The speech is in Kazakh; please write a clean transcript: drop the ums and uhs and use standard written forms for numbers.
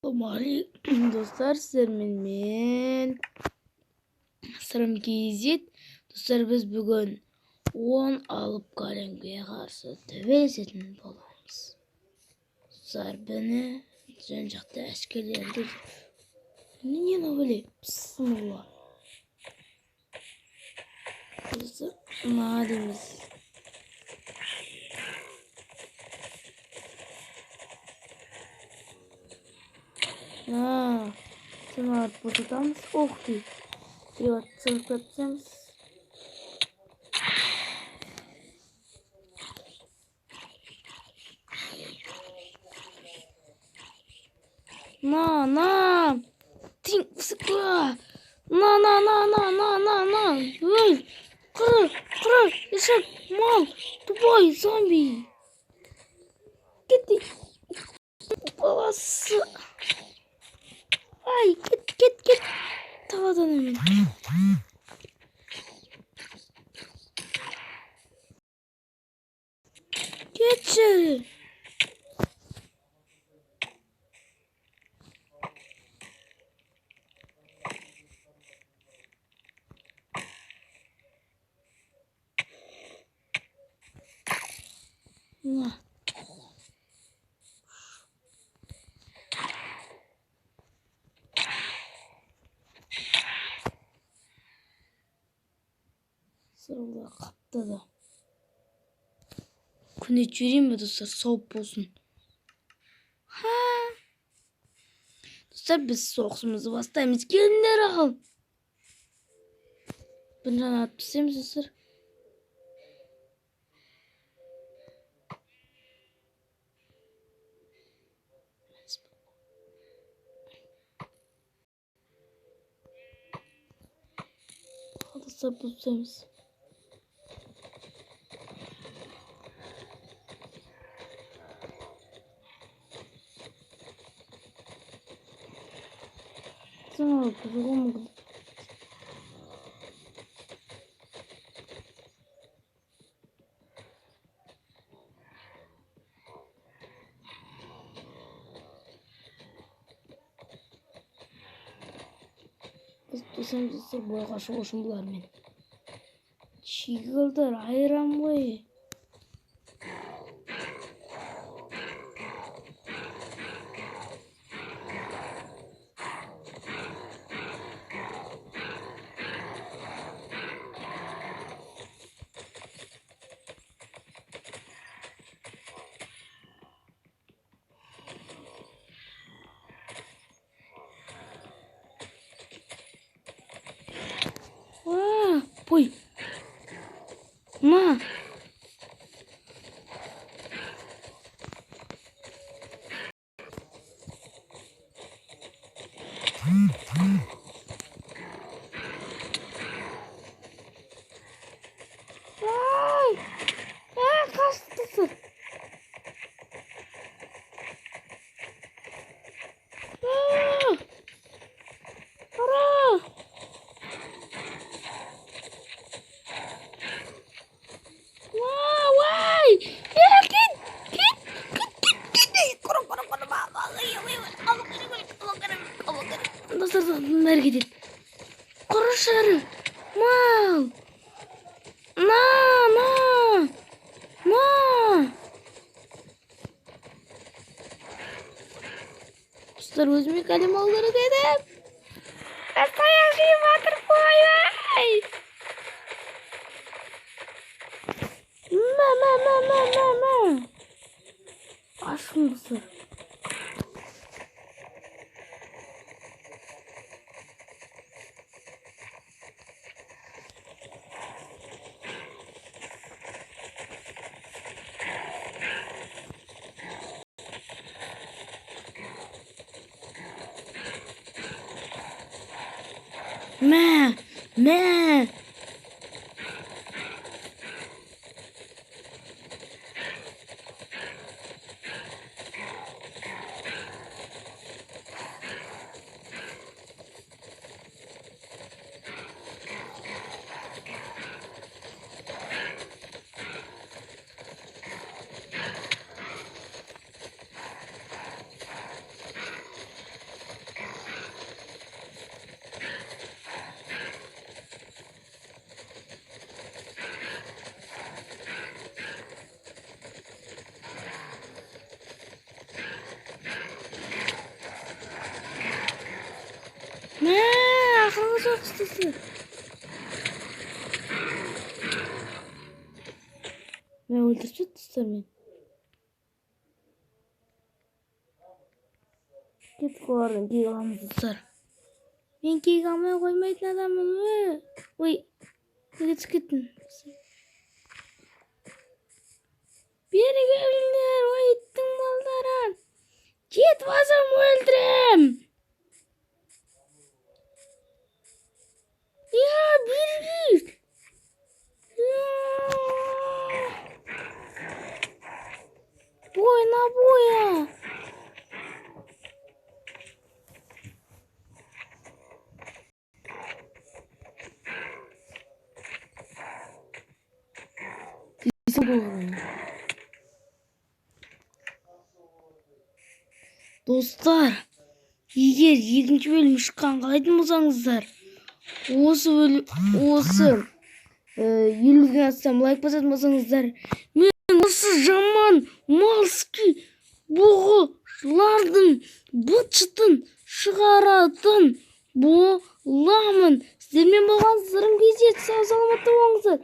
Assalamualaikum dostlar, sizlerмен мен Сырым KZ. Dostlar, biz bugün 10 alıp kalengeye karşı dövüşетін bolamız. Dostlar, beni жан-жақта әскерлерді не böyle Bismillah. Dostlar, mademiz Sonra buradan okey. Evet, sınıf yapacağız. Ting sıkla. Öl. Kırıl. Yaşak. Mal. Dubai zombi. Gitti. Babası. Ay git. Tavadan hemen. Geçer. Sırada kapta da. Күні жүрейін бе достар, соғып болсын. Dostlar, biz soğuksumuzu bastayımız. Gelinler ağıl. Bir tane at pısayımız dostlar. Dostlar, pısayımız. Sonra kuzuluğum mu? Dostlar, boyға шығушым бұлар мен. Чигілдір, айрам ғой. Ой. Kaçtısın. Dostlar, gidin. Koruşarı. Mal. Dostlar, özüme kalem alları dedim. Sayasıyım batır koyay. Aşkım mısın? Meh. кыстысы. Мен өлтірсе достар мен. Кетіп олардың кейк аламыз достар. Мен кейк алмай қоймайтын адаммын. Ой, неге түсіп кеттім? Бері келіңдер, ой, иттің балдарын. Жетіп алсам өлтірем. Я, бері. Бой на боя. Достар, егер екінші бөлім шыққанға айтын болсаңыздар, осы 50-ден астам лайк басатын болсаңыздар, мен осы жаман малский бұғылардың бұт-шытын шығаратын боламын. Сіздермен болған сырым кездесті. Сау саламатта болыңыздар.